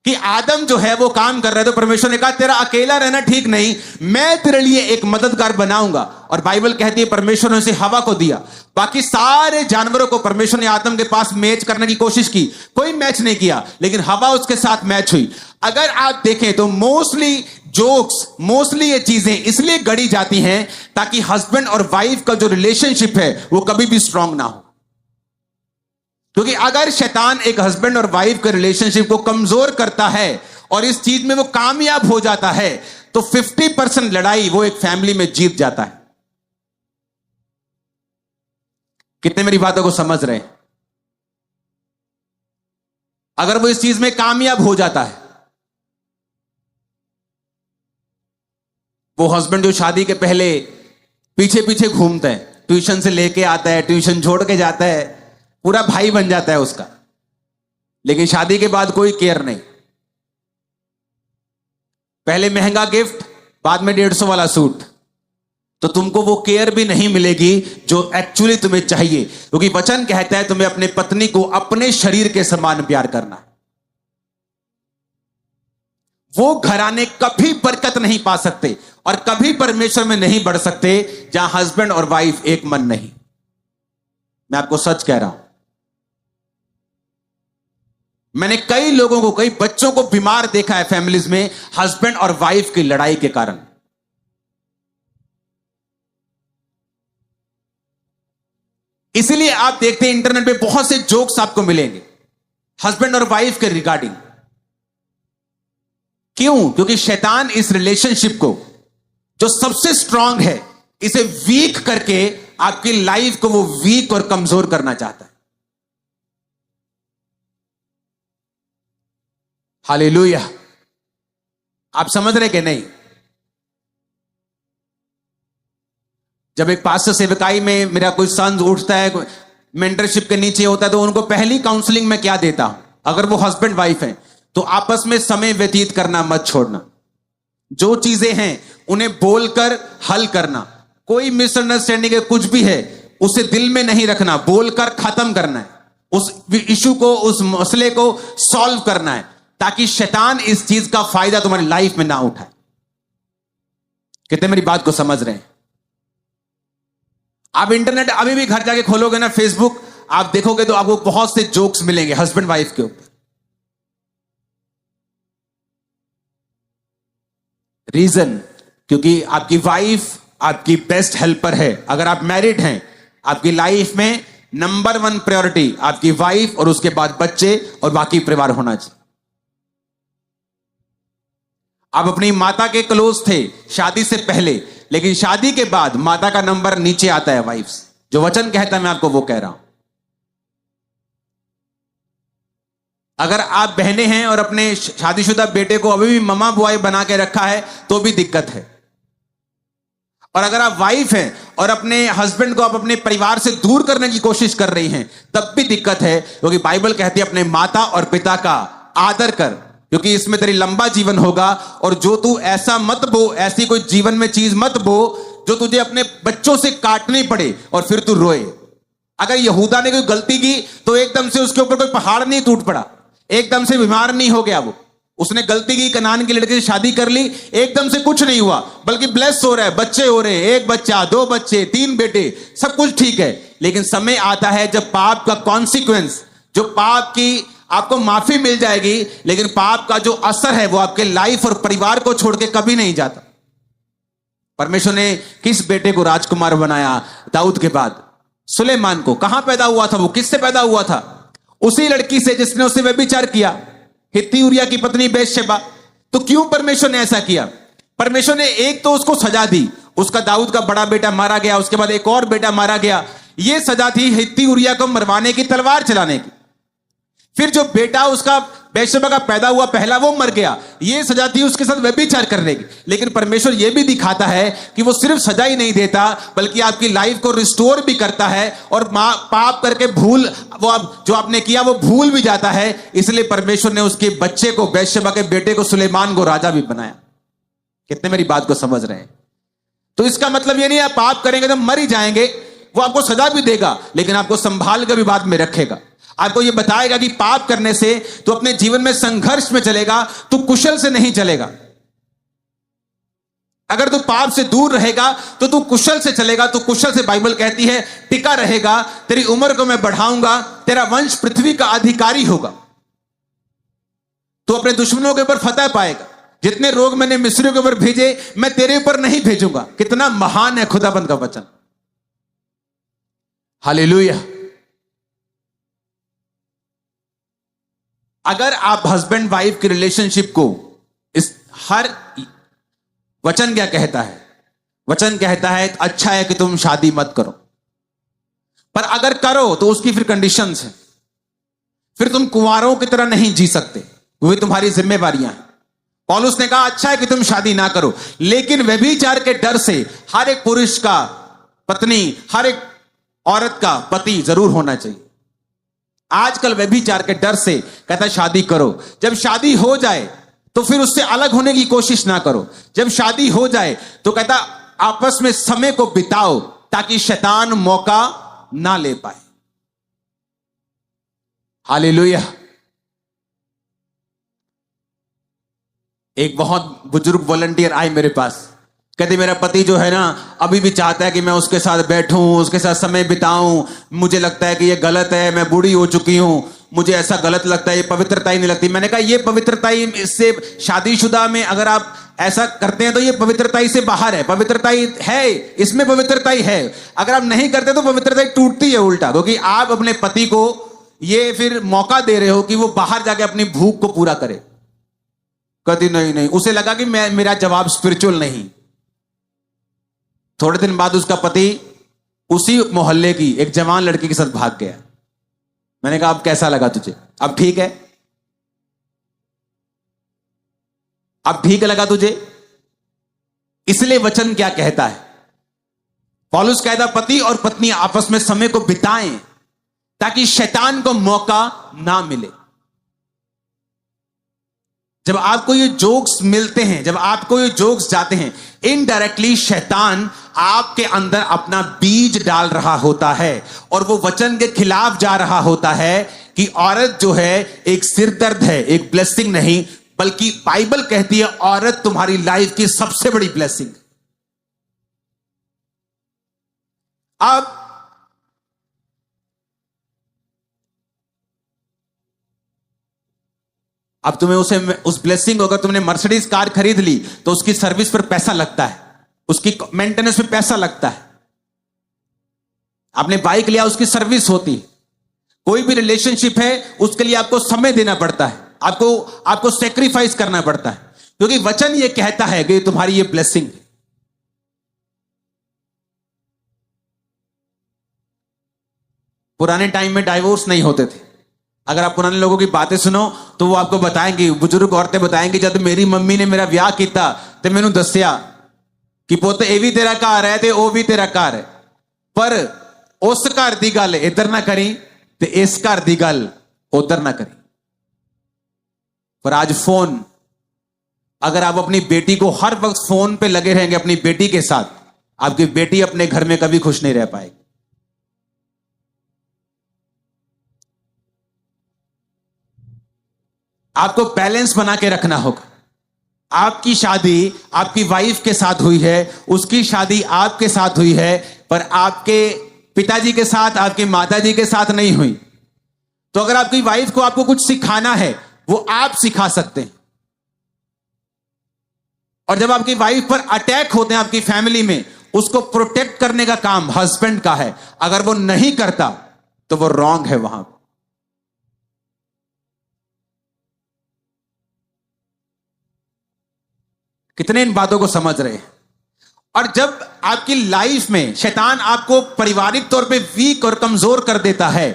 कि आदम जो है वो काम कर रहा है, तो परमेश्वर ने कहा तेरा अकेला रहना ठीक नहीं, मैं तेरे लिए एक मददगार बनाऊंगा। और बाइबल कहती है परमेश्वर ने उसे हवा को दिया। बाकी सारे जानवरों को परमेश्वर ने आदम के पास मैच करने की कोशिश की, कोई मैच नहीं किया, लेकिन हवा उसके साथ मैच हुई। अगर आप देखें तो मोस्टली जोक्स, मोस्टली ये चीजें इसलिए गढ़ी जाती हैं ताकि हस्बैंड और वाइफ का जो रिलेशनशिप है वो कभी भी स्ट्रांग ना हो। क्योंकि अगर शैतान एक हस्बैंड और वाइफ के रिलेशनशिप को कमजोर करता है और इस चीज में वो कामयाब हो जाता है, तो 50% लड़ाई वो एक फैमिली में जीत जाता है। कितने मेरी बातों को समझ रहे हैं? अगर वो इस चीज में कामयाब हो जाता है, वो हस्बैंड जो शादी के पहले पीछे पीछे घूमता है, ट्यूशन से लेके आता है, ट्यूशन छोड़ के जाता है, पूरा भाई बन जाता है उसका, लेकिन शादी के बाद कोई केयर नहीं। पहले महंगा गिफ्ट, बाद में 150 वाला सूट, तो तुमको वो केयर भी नहीं मिलेगी जो एक्चुअली तुम्हें चाहिए। क्योंकि वचन कहता है तुम्हें अपने पत्नी को अपने शरीर के समान प्यार करना है। वो घराने कभी बरकत नहीं पा सकते और कभी परमेश्वर में नहीं बढ़ सकते जहां हस्बैंड और वाइफ एक मन नहीं। मैं आपको सच कह रहा हूं, मैंने कई लोगों को, कई बच्चों को बीमार देखा है फैमिलीज में, हस्बैंड और वाइफ की लड़ाई के कारण। इसीलिए आप देखते हैं इंटरनेट पे बहुत से जोक्स आपको मिलेंगे हस्बैंड और वाइफ के रिगार्डिंग। क्यों? क्योंकि शैतान इस रिलेशनशिप को, जो सबसे स्ट्रांग है, इसे वीक करके आपकी लाइफ को वो वीक और कमजोर करना चाहता है। हालेलुया! आप समझ रहे कि नहीं? जब एक पास्टर सेवकाई में मेरा कोई सन उठता है, मेंटरशिप के नीचे होता है, तो उनको पहली काउंसलिंग में क्या देता हूं? अगर वो हस्बैंड वाइफ है तो आपस में समय व्यतीत करना मत छोड़ना। जो चीजें हैं उन्हें बोलकर हल करना। कोई मिसअंडरस्टैंडिंग है, कुछ भी है, उसे दिल में नहीं रखना, बोलकर खत्म करना है। उस इशू को, उस मसले को सॉल्व करना है, ताकि शैतान इस चीज का फायदा तुम्हारी लाइफ में ना उठाए। कितने मेरी बात को समझ रहे हैं? आप इंटरनेट अभी भी घर जाके खोलोगे ना, फेसबुक, आप देखोगे तो आपको बहुत से जोक्स मिलेंगे हस्बैंड वाइफ के ऊपर। रीजन, क्योंकि आपकी वाइफ आपकी बेस्ट हेल्पर है। अगर आप मैरिड हैं, आपकी लाइफ में नंबर 1 प्रायोरिटी आपकी वाइफ और उसके बाद बच्चे और बाकी परिवार होना चाहिए। आप अपनी माता के क्लोज थे शादी से पहले, लेकिन शादी के बाद माता का नंबर नीचे आता है वाइफ से। जो वचन कहता है मैं आपको वो कह रहा हूं। अगर आप बहनें हैं और अपने शादीशुदा बेटे को अभी भी ममा बॉय बना के रखा है तो भी दिक्कत है। और अगर आप वाइफ हैं और अपने हस्बैंड को आप अपने परिवार से दूर करने की कोशिश कर रही हैं तब भी दिक्कत है। क्योंकि बाइबल कहती है अपने माता और पिता का आदर कर, क्योंकि इसमें तेरी लंबा जीवन होगा। और जो तू ऐसा मत बो, ऐसी कोई जीवन में चीज मत बो जो तुझे अपने बच्चों से काटनी पड़े और फिर तू रोए। अगर यहूदा ने कोई गलती की तो एकदम से उसके ऊपर कोई पहाड़ नहीं टूट पड़ा, एकदम से बीमार नहीं हो गया। वो उसने गलती की, कनान की लड़के से शादी कर ली, एकदम से कुछ नहीं हुआ, बल्कि ब्लेस हो रहा है, बच्चे हो रहे हैं, 1 बच्चा, 2 बच्चे, 3 बेटे, सब कुछ ठीक है। लेकिन समय आता है जब पाप का कॉन्सिक्वेंस, जो पाप की आपको माफी मिल जाएगी, लेकिन पाप का जो असर है वो आपके लाइफ और परिवार को छोड़ के कभी नहीं जाता। परमेश्वर ने किस बेटे को राजकुमार बनाया दाऊद के बाद? सुलेमान को। कहां पैदा हुआ था वो? किससे पैदा हुआ था? उसी लड़की से जिसने उससे व्यभिचार किया, हित्ती उरिया की पत्नी बेतशेबा। तो क्यों परमेश्वर ने ऐसा किया? परमेश्वर ने एक तो उसको सजा दी, उसका दाऊद का बड़ा बेटा मारा गया, उसके बाद एक और बेटा मारा गया। यह सजा थी हित्ती उरिया को मरवाने की, तलवार चलाने की। फिर जो बेटा उसका बेतशेबा का पैदा हुआ पहला, वो मर गया, ये सजा थी उसके साथ व्यभिचार करने की। लेकिन परमेश्वर ये भी दिखाता है कि वो सिर्फ सजा ही नहीं देता, बल्कि आपकी लाइफ को रिस्टोर भी करता है। और पाप करके भूल, वो आप जो आपने किया वो भूल भी जाता है। इसलिए परमेश्वर ने उसके बच्चे को, बेतशेबा के बेटे को, सुलेमान को राजा भी बनाया। कितने मेरी बात को समझ रहे हैं? तो इसका मतलब ये नहीं आप पाप करेंगे तो मर ही जाएंगे, वो आपको सजा भी देगा, लेकिन आपको संभाल कर भी बाद में रखेगा। आपको यह बताएगा कि पाप करने से तू अपने जीवन में संघर्ष में चलेगा, तू कुशल से नहीं चलेगा। अगर तू पाप से दूर रहेगा तो तू कुशल से चलेगा। तू कुशल से, बाइबल कहती है, टिका रहेगा। तेरी उम्र को मैं बढ़ाऊंगा, तेरा वंश पृथ्वी का अधिकारी होगा। तू अपने दुश्मनों के ऊपर फतह पाएगा। जितने रोग मैंने मिस्रियों के ऊपर भेजे, मैं तेरे ऊपर नहीं भेजूंगा। कितना महान है खुदाबंद का वचन। हालेलुया। अगर आप हस्बैंड वाइफ की रिलेशनशिप को, इस हर वचन क्या कहता है? वचन कहता है अच्छा है कि तुम शादी मत करो, पर अगर करो तो उसकी फिर कंडीशंस हैं। फिर तुम कुंवारों की तरह नहीं जी सकते, वही तुम्हारी जिम्मेवारियां हैं। पौलुस ने कहा अच्छा है कि तुम शादी ना करो, लेकिन व्यभिचार के डर से हर एक पुरुष का पत्नी, हर एक औरत का पति जरूर होना चाहिए। आजकल व्यभिचार के डर से कहता शादी करो। जब शादी हो जाए तो फिर उससे अलग होने की कोशिश ना करो। जब शादी हो जाए तो कहता आपस में समय को बिताओ ताकि शैतान मौका ना ले पाए। हालेलुया। एक बहुत बुजुर्ग वॉलंटियर आए मेरे पास, कहते मेरा पति जो है ना अभी भी चाहता है कि मैं उसके साथ बैठूं, उसके साथ समय बिताऊं। मुझे लगता है कि ये गलत है, मैं बूढ़ी हो चुकी हूं, मुझे ऐसा गलत लगता है, ये पवित्रता ही नहीं लगती। मैंने कहा ये पवित्रता ही, इससे शादीशुदा में अगर आप ऐसा करते हैं तो ये पवित्रता ही से बाहर है। पवित्रता ही है, इसमें पवित्रता ही है। अगर आप नहीं करते तो पवित्रता ही टूटती है उल्टा, क्योंकि आप अपने पति को ये फिर मौका दे रहे हो कि वो बाहर जाके अपनी भूख को पूरा करे। कभी नहीं, उसे लगा कि मेरा जवाब स्पिरिचुअल नहीं। थोड़े दिन बाद उसका पति उसी मोहल्ले की एक जवान लड़की के साथ भाग गया। मैंने कहा अब कैसा लगा तुझे? अब ठीक है? अब ठीक लगा तुझे? इसलिए वचन क्या कहता है? पौलुस कहता पति और पत्नी आपस में समय को बिताएं ताकि शैतान को मौका ना मिले। जब आपको ये जोक्स मिलते हैं, जब आपको ये जोक्स जाते हैं, इनडायरेक्टली शैतान आपके अंदर अपना बीज डाल रहा होता है और वो वचन के खिलाफ जा रहा होता है कि औरत जो है एक सिरदर्द है, एक ब्लेसिंग नहीं, बल्कि बाइबल कहती है औरत तुम्हारी लाइफ की सबसे बड़ी ब्लेसिंग। अब तुम्हें उस ब्लेसिंग को, अगर तुमने मर्सिडीज कार खरीद ली तो उसकी सर्विस पर पैसा लगता है, उसकी मेंटेनेंस पे पैसा लगता है। आपने बाइक लिया, उसकी सर्विस होती। कोई भी रिलेशनशिप है उसके लिए आपको समय देना पड़ता है, आपको सेक्रीफाइस करना पड़ता है, क्योंकि वचन ये कहता है कि तुम्हारी ये ब्लेसिंग। पुराने टाइम में डाइवोर्स नहीं होते थे। अगर आप पुराने लोगों की बातें सुनो तो वो आपको बताएंगे, बुजुर्ग औरतें बताएंगी, जब मेरी मम्मी ने मेरा ब्याह किया तो मैंने दसिया कि पुत ये भी तेरा घर है ते वो भी तेरा घर है, पर उस घर की गल इधर ना करी ते इस घर की गल उधर ना करी। पर आज फोन, अगर आप अपनी बेटी को हर वक्त फोन पे लगे रहेंगे अपनी बेटी के साथ, आपकी बेटी अपने घर में कभी खुश नहीं रह पाएगी। आपको बैलेंस बना के रखना होगा। आपकी शादी आपकी वाइफ के साथ हुई है, उसकी शादी आपके साथ हुई है, पर आपके पिताजी के साथ, आपकी माताजी के साथ नहीं हुई। तो अगर आपकी वाइफ को आपको कुछ सिखाना है वो आप सिखा सकते हैं। और जब आपकी वाइफ पर अटैक होते हैं आपकी फैमिली में, उसको प्रोटेक्ट करने का काम हस्बैंड का है। अगर वो नहीं करता तो वो रॉन्ग है वहां। कितने इन बातों को समझ रहे हैं? और जब आपकी लाइफ में शैतान आपको पारिवारिक तौर पे वीक और कमजोर कर देता है,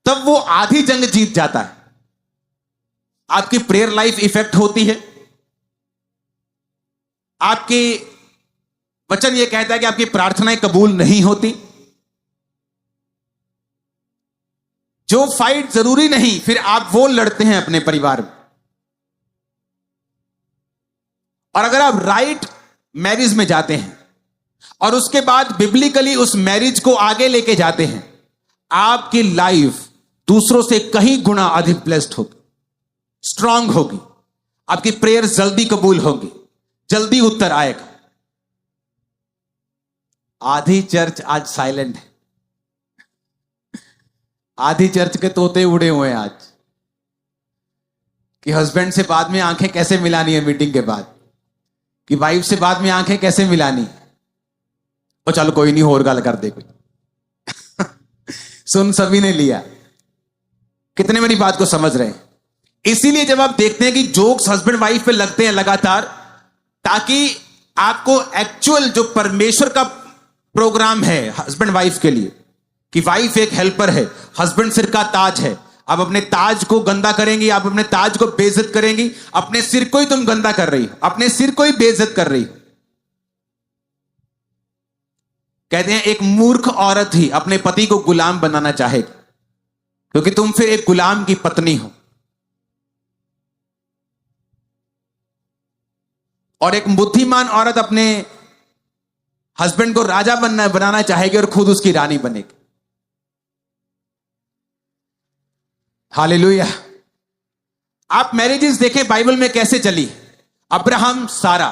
तब वो आधी जंग जीत जाता है। आपकी प्रेयर लाइफ इफेक्ट होती है। आपकी वचन ये कहता है कि आपकी प्रार्थनाएं कबूल नहीं होती। जो फाइट जरूरी नहीं, फिर आप वो लड़ते हैं अपने परिवार में। और अगर आप राइट मैरिज में जाते हैं और उसके बाद बिब्लिकली उस मैरिज को आगे लेके जाते हैं, आपकी लाइफ दूसरों से कहीं गुना अधिक ब्लेस्ड होगी, स्ट्रांग होगी, आपकी प्रेयर जल्दी कबूल होगी, जल्दी उत्तर आएगा। आधी चर्च आज साइलेंट है, आधी चर्च के तोते उड़े हुए हैं आज कि हस्बैंड से बाद में आंखें कैसे मिलानी है, मीटिंग के बाद कि वाइफ से बाद में आंखें कैसे मिलानी। और चलो कोई नहीं, और गल कर दे कोई सुन सभी ने लिया। कितने मेरी बात को समझ रहे हैं? इसीलिए जब आप देखते हैं कि जोक्स हस्बैंड वाइफ पे लगते हैं लगातार, ताकि आपको एक्चुअल जो परमेश्वर का प्रोग्राम है हस्बैंड वाइफ के लिए, कि वाइफ एक हेल्पर है, हस्बैंड सिर का ताज है, आप अपने ताज को गंदा करेंगी, आप अपने ताज को बेइज्जत करेंगी, अपने सिर को ही तुम गंदा कर रही हो, अपने सिर को ही बेइज्जत कर रही हो। कहते हैं एक मूर्ख औरत ही अपने पति को गुलाम बनाना चाहेगी, क्योंकि तुम फिर एक गुलाम की पत्नी हो। और एक बुद्धिमान औरत अपने हस्बैंड को राजा बनाना चाहेगी और खुद उसकी रानी बनेगी। हालेलुया। आप मैरिजेस देखें बाइबल में कैसे चली। अब्राहम, सारा,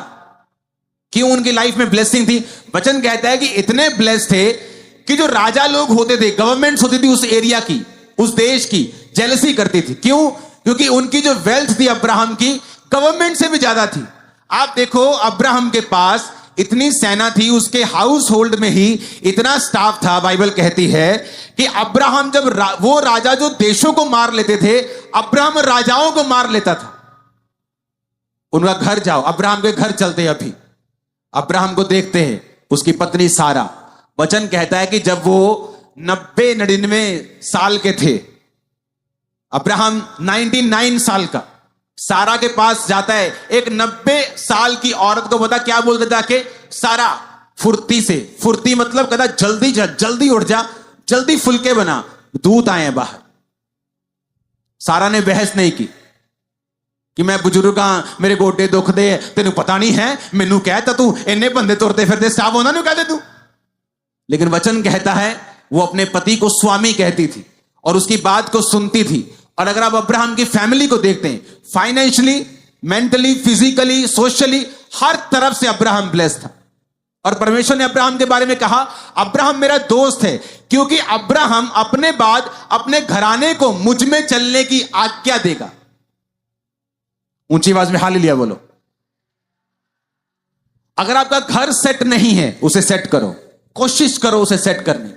क्यों उनकी लाइफ में ब्लेसिंग थी? वचन कहता है कि इतने ब्लेस्ड थे कि जो राजा लोग होते थे, गवर्नमेंट्स होती थी उस एरिया की, उस देश की, जेलसी करती थी। क्यों? क्योंकि उनकी जो वेल्थ थी अब्राहम की, गवर्नमेंट से भी ज्यादा थी। आप देखो, अब्राहम के पास इतनी सेना थी, उसके हाउस होल्ड में ही इतना स्टाफ था। बाइबल कहती है कि अब्राहम जब वो राजा जो देशों को मार लेते थे, अब्राहम राजाओं को मार लेता था। उनका घर जाओ, अब्राहम के घर चलते हैं अभी, अब्राहम को देखते हैं, उसकी पत्नी सारा। वचन कहता है कि जब वो 99 साल के थे, अब्राहम 99 साल का, सारा के पास जाता है। एक 90 साल की औरत को पता क्या बोल देता कि सारा, फुर्ती से, फुर्ती मतलब कहता जल्दी जा, जल्दी उठ जा, जल्दी फुलके बना, दूत आए हैं बाहर। सारा ने बहस नहीं की कि मैं बुजुर्ग हां, मेरे गोडे दुख दे, तेन पता नहीं है, मैनू कहता तू इन्ने बंदे तुरते फिरते स्टाफ होना नहीं कहते तू। लेकिन वचन कहता है वो अपने पति को स्वामी कहती थी और उसकी बात को सुनती थी। और अगर आप अब्राहम की फैमिली को देखते हैं, फाइनेंशियली, मेंटली, फिजिकली, सोशली, हर तरफ से अब्राहम ब्लेस्ड था। और परमेश्वर ने अब्राहम के बारे में कहा, अब्राहम मेरा दोस्त है, क्योंकि अब्राहम अपने बाद अपने घराने को मुझ में चलने की आज्ञा देगा। ऊंची आवाज में हालेलुया बोलो। अगर आपका घर सेट नहीं है, उसे सेट करो, कोशिश करो उसे सेट करने,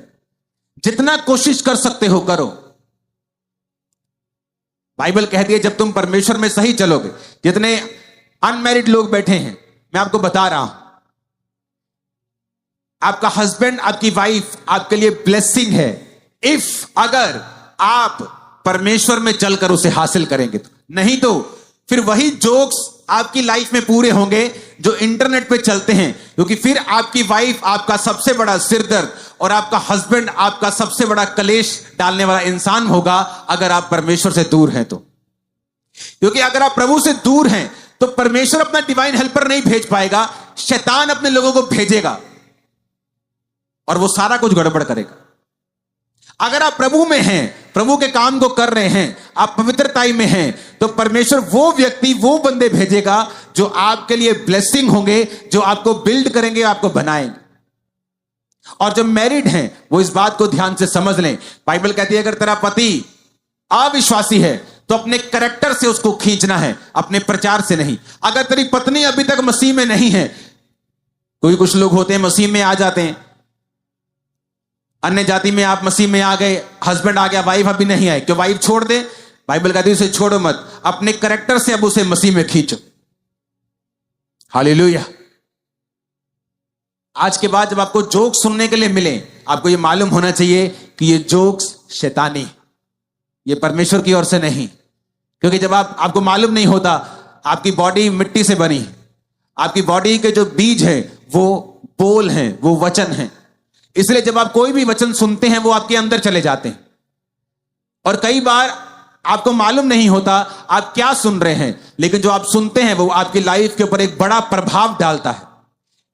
जितना कोशिश कर सकते हो करो। बाइबल कहती है जब तुम परमेश्वर में सही चलोगे, जितने अनमैरिड लोग बैठे हैं, मैं आपको बता रहा हूं, आपका हस्बैंड, आपकी वाइफ आपके लिए ब्लेसिंग है, इफ अगर आप परमेश्वर में चलकर उसे हासिल करेंगे तो। नहीं तो फिर वही जोक्स आपकी लाइफ में पूरे होंगे जो इंटरनेट पे चलते हैं, क्योंकि फिर आपकी वाइफ आपका सबसे बड़ा सिरदर्द और आपका हस्बैंड आपका सबसे बड़ा कलेश डालने वाला इंसान होगा, अगर आप परमेश्वर से दूर हैं तो। क्योंकि अगर आप प्रभु से दूर हैं तो परमेश्वर अपना डिवाइन हेल्पर नहीं भेज पाएगा, शैतान अपने लोगों को भेजेगा और वो सारा कुछ गड़बड़ करेगा। अगर आप प्रभु में हैं, प्रभु के काम को कर रहे हैं, आप पवित्रताई में हैं, तो परमेश्वर वो व्यक्ति, वो बंदे भेजेगा जो आपके लिए ब्लेसिंग होंगे, जो आपको बिल्ड करेंगे, आपको बनाएंगे। और जो मैरिड हैं वो इस बात को ध्यान से समझ लें। बाइबल कहती है अगर तेरा पति अविश्वासी है तो अपने कैरेक्टर से उसको खींचना है, अपने प्रचार से नहीं। अगर तेरी पत्नी अभी तक मसीह में नहीं है, कोई कुछ लोग होते हैं मसीह में आ जाते हैं, अन्य जाति में आप मसीह में आ गए, हस्बैंड आ गया, वाइफ अभी नहीं आए, क्यों वाइफ छोड़ दे? बाइबल कहती है उसे छोड़ो मत, अपने कैरेक्टर से अब उसे मसीह में खींचो। हालेलुया। आज के बाद जब आपको जोक्स सुनने के लिए मिले, आपको यह मालूम होना चाहिए कि ये जोक्स शैतानी, ये परमेश्वर की ओर से नहीं। क्योंकि जब आपको मालूम नहीं होता, आपकी बॉडी मिट्टी से बनी, आपकी बॉडी के जो बीज हैं वो बोल हैं, वो वचन हैं। इसलिए जब आप कोई भी वचन सुनते हैं वो आपके अंदर चले जाते हैं और कई बार आपको मालूम नहीं होता आप क्या सुन रहे हैं, लेकिन जो आप सुनते हैं वो आपकी लाइफ के ऊपर एक बड़ा प्रभाव डालता है।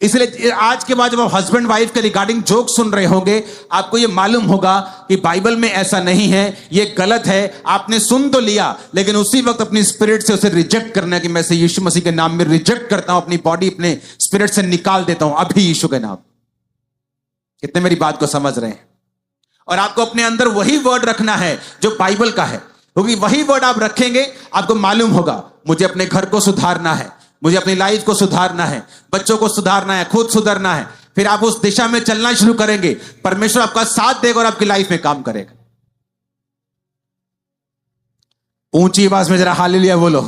इसलिए आज के बाद जब आप हस्बैंड वाइफ के रिगार्डिंग जोक सुन रहे होंगे, आपको ये मालूम होगा कि बाइबल में ऐसा नहीं है, ये गलत है। आपने सुन तो लिया, लेकिन उसी वक्त अपनी स्पिरिट से उसे रिजेक्ट करना है कि मैं इसे यीशु मसीह के नाम में रिजेक्ट करता हूं, अपनी बॉडी अपने स्पिरिट से निकाल देता हूं अभी यीशु के नाम। कितने मेरी बात को समझ रहे हैं? और आपको अपने अंदर वही वर्ड रखना है जो बाइबल का है, क्योंकि वही वर्ड आप रखेंगे, आपको मालूम होगा मुझे अपने घर को सुधारना है, मुझे अपनी लाइफ को सुधारना है, बच्चों को सुधारना है, खुद सुधरना है। फिर आप उस दिशा में चलना शुरू करेंगे, परमेश्वर आपका साथ देगा और आपकी लाइफ में काम करेगा। ऊंची आवाज में जरा हालेलुया बोलो।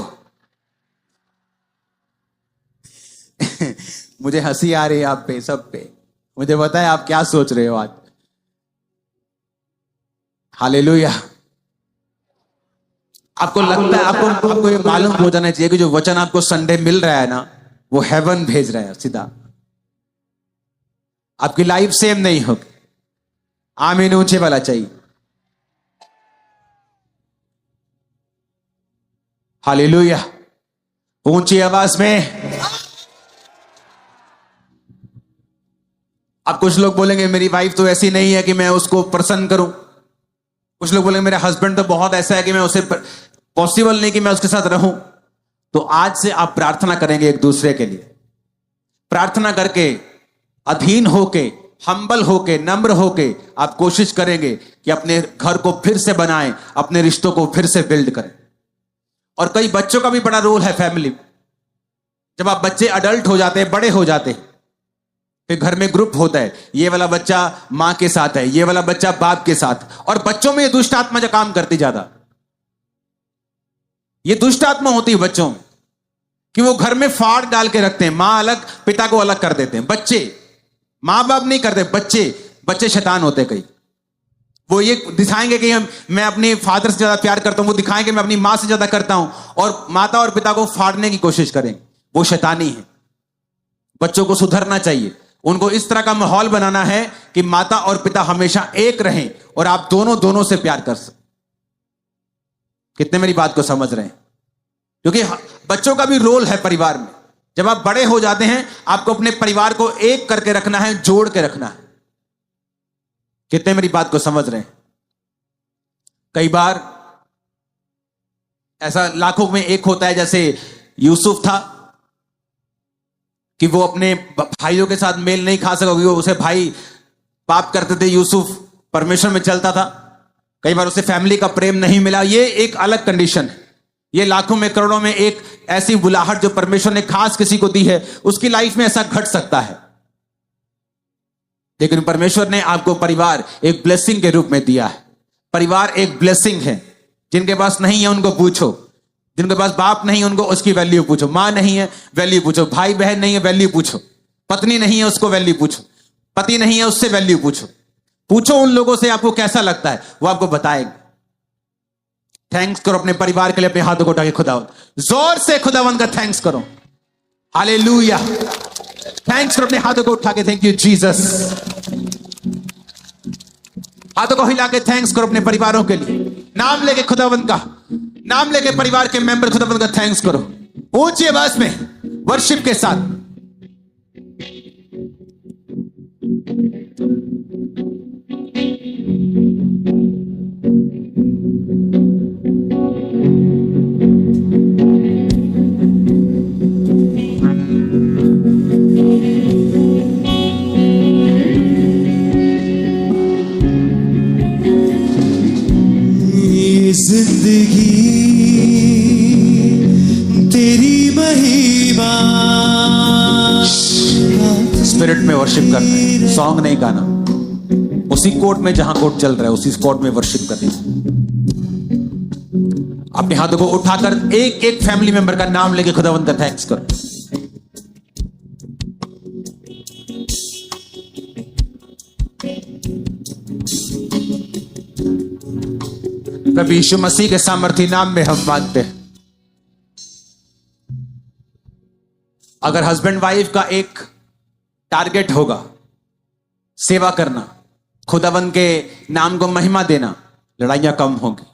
मुझे हंसी आ रही है आप पे, सब पे। मुझे पता है आप क्या सोच रहे हो आज। हालेलुया। आपको लगता है, आपको ये मालूम हो जाना चाहिए कि जो वचन आपको संडे मिल रहा है ना, वो हेवन भेज रहा है सीधा। आपकी लाइफ सेम नहीं होगी। आमीन ऊंचे वाला चाहिए। हालेलुया। ऊंची आवाज में। अब कुछ लोग बोलेंगे मेरी वाइफ तो ऐसी नहीं है कि मैं उसको प्रसन्न करूं। कुछ लोग बोलेंगे मेरा हस्बैंड तो बहुत ऐसा है कि मैं उसे पॉसिबल नहीं कि मैं उसके साथ रहूं। तो आज से आप प्रार्थना करेंगे एक दूसरे के लिए। प्रार्थना करके, अधीन होके, हम्बल होके, नम्र होके आप कोशिश करेंगे कि अपने घर को फिर से बनाएं, अपने रिश्तों को फिर से बिल्ड करें। और कई बच्चों का भी बड़ा रोल है फैमिली। जब आप बच्चे अडल्ट हो जाते हैं, बड़े हो जाते हैं, फिर घर में ग्रुप होता है, ये वाला बच्चा मां के साथ है, ये वाला बच्चा बाप के साथ। और बच्चों में ये दुष्ट आत्मा जो काम करती ज्यादा, ये दुष्ट आत्मा होती है बच्चों में, कि वो घर में फाड़ डाल के रखते हैं। मां अलग, पिता को अलग कर देते हैं। बच्चे, मां बाप नहीं करते, बच्चे शैतान होते कई। वो ये दिखाएंगे कि मैं अपने फादर से ज्यादा प्यार करता हूं, वो दिखाएंगे मैं अपनी मां से ज्यादा करता हूं, और माता और पिता को फाड़ने की कोशिश करेंगे। वो शैतानी है। बच्चों को सुधरना चाहिए। उनको इस तरह का माहौल बनाना है कि माता और पिता हमेशा एक रहें और आप दोनों से प्यार कर सकें। कितने मेरी बात को समझ रहे हैं? क्योंकि बच्चों का भी रोल है परिवार में। जब आप बड़े हो जाते हैं, आपको अपने परिवार को एक करके रखना है, जोड़ के रखना है। कितने मेरी बात को समझ रहे हैं? कई बार ऐसा लाखों में एक होता है, जैसे यूसुफ था कि वो अपने भाइयों के साथ मेल नहीं खा सका, वो उसे भाई पाप करते थे, यूसुफ परमेश्वर में चलता था। कई बार उसे फैमिली का प्रेम नहीं मिला। ये एक अलग कंडीशन है। ये लाखों में, करोड़ों में एक ऐसी बुलाहट जो परमेश्वर ने खास किसी को दी है, उसकी लाइफ में ऐसा घट सकता है। लेकिन परमेश्वर ने आपको परिवार एक ब्लेसिंग के रूप में दिया है। परिवार एक ब्लेसिंग है। जिनके पास नहीं है उनको पूछो, जिनके पास बाप नहीं है उनको उसकी वैल्यू पूछो, मां नहीं है वैल्यू पूछो, भाई बहन नहीं है वैल्यू पूछो, पत्नी नहीं है उसको वैल्यू पूछो, पति नहीं है उससे वैल्यू पूछो। पूछो उन लोगों से आपको कैसा लगता है, वो आपको बताएंगे। थैंक्स करो अपने परिवार के लिए। अपने हाथों को उठा के खुदावंद, जोर से खुदावंद का थैंक्स करो। हालेलुया। थैंक्स करो अपने हाथों को उठा के। Thank you Jesus. हाथों को हिला के थैंक्स करो अपने परिवारों के लिए। नाम लेके खुदावंद का नाम लेके परिवार के मेंबर खुदावंद का थैंक्स करो ऊंची आवाज में, वर्शिप के साथ। जिंदगी तेरी महिमा। स्पिरिट में वर्शिप करना है, सॉन्ग नहीं गाना। उसी कोर्ट में जहां कोर्ट चल रहा है, उसी कोर्ट में वर्शिप करनी है। अपने हाथों को उठाकर एक एक फैमिली मेंबर का नाम लेके खुदावंद का थैंक्स करो। प्रभु यीशु मसीह के सामर्थी नाम में हम मांगते हैं। अगर हस्बैंड वाइफ का एक टारगेट होगा सेवा करना, खुदावंद के नाम को महिमा देना, लड़ाइयां कम होंगी।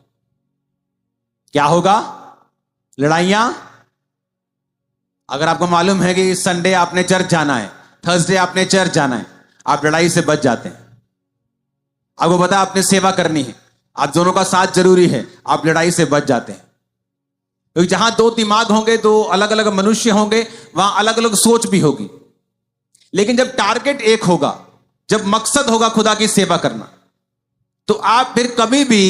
क्या होगा? लड़ाइयां। अगर आपको मालूम है कि संडे आपने चर्च जाना है, थर्सडे आपने चर्च जाना है, आप लड़ाई से बच जाते हैं। आपको पता आपने सेवा करनी है, आप दोनों का साथ जरूरी है, आप लड़ाई से बच जाते हैं। क्योंकि जहां दो दिमाग होंगे, दो अलग अलग मनुष्य होंगे, वहां अलग अलग सोच भी होगी। लेकिन जब टारगेट एक होगा, जब मकसद होगा खुदा की सेवा करना, तो आप फिर कभी भी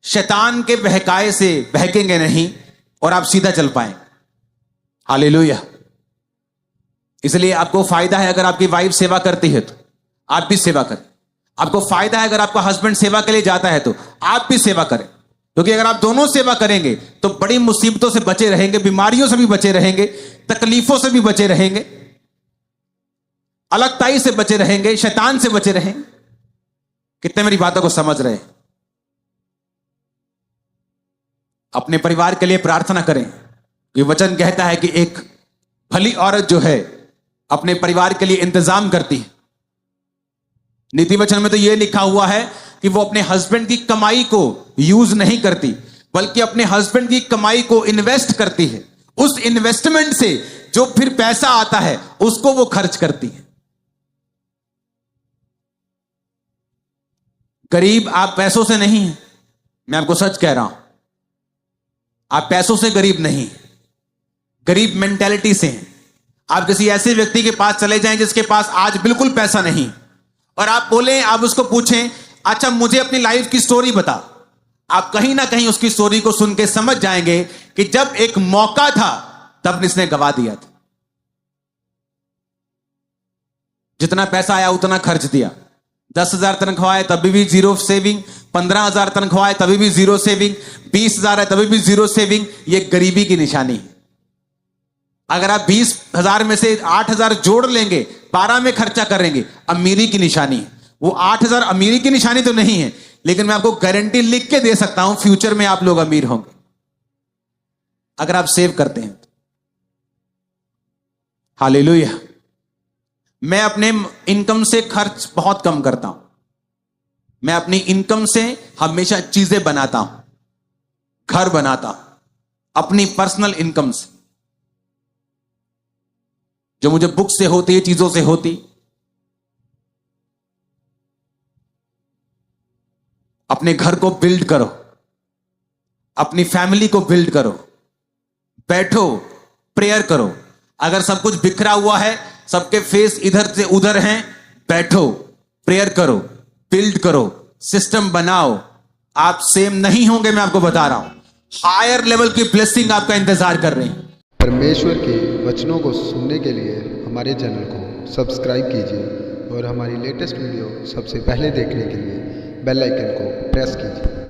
शैतान के बहकाए से बहकेंगे नहीं और आप सीधा चल पाएंगे। हालेलुया। इसलिए आपको फायदा है अगर आपकी वाइफ सेवा करती है तो आप भी सेवा करें। आपको फायदा है अगर आपका हस्बैंड सेवा के लिए जाता है तो आप भी सेवा करें। क्योंकि अगर आप दोनों सेवा करेंगे तो बड़ी मुसीबतों से बचे रहेंगे, बीमारियों से भी बचे रहेंगे, तकलीफों से भी बचे रहेंगे, अलगताई से बचे रहेंगे, शैतान से बचे रहेंगे। कितने मेरी बातों को समझ रहे हैं? अपने परिवार के लिए प्रार्थना करें। ये वचन कहता है कि एक भली औरत जो है अपने परिवार के लिए इंतजाम करती है। नीति वचन में तो यह लिखा हुआ है कि वो अपने हस्बैंड की कमाई को यूज नहीं करती, बल्कि अपने हस्बैंड की कमाई को इन्वेस्ट करती है। उस इन्वेस्टमेंट से जो फिर पैसा आता है उसको वो खर्च करती है। गरीब आप पैसों से नहीं हैं, मैं आपको सच कह रहा हूं। आप पैसों से गरीब नहीं, गरीब मेंटेलिटी से हैं। आप किसी ऐसे व्यक्ति के पास चले जाएं जिसके पास आज बिल्कुल पैसा नहीं, और आप बोलें, आप उसको पूछें, अच्छा मुझे अपनी लाइफ की स्टोरी बता। आप कहीं ना कहीं उसकी स्टोरी को सुन के समझ जाएंगे कि जब एक मौका था तब इसने गवा दिया था। जितना पैसा आया उतना खर्च दिया। 10,000 तनख्वाह है तभी भी जीरो सेविंग, 15,000 तनख्वाह है तभी भी जीरो सेविंग, 20,000 है तभी भी जीरो सेविंग। ये गरीबी की निशानी है। अगर आप 20,000 में से 8,000 जोड़ लेंगे, 12 में खर्चा करेंगे, अमीरी की निशानी है। वो 8,000 अमीरी की निशानी तो नहीं है, लेकिन मैं आपको गारंटी लिख के दे सकता हूं फ्यूचर में आप लोग अमीर होंगे अगर आप सेव करते हैं। हालेलुया। मैं अपने इनकम से खर्च बहुत कम करता हूं। मैं अपनी इनकम से हमेशा चीजें बनाता हूं, घर बनाता हूं, अपनी पर्सनल इनकम से, जो मुझे बुक से होती है, चीजों से होती। अपने घर को बिल्ड करो, अपनी फैमिली को बिल्ड करो, बैठो, प्रेयर करो। अगर सब कुछ बिखरा हुआ है, सबके फेस इधर से उधर हैं, बैठो, प्रेयर करो, बिल्ड करो, सिस्टम बनाओ। आप सेम नहीं होंगे, मैं आपको बता रहा हूं। हायर लेवल की ब्लेसिंग आपका इंतजार कर रही है। परमेश्वर के वचनों को सुनने के लिए हमारे चैनल को सब्सक्राइब कीजिए और हमारी लेटेस्ट वीडियो सबसे पहले देखने के लिए बेल आइकन को प्रेस कीजिए।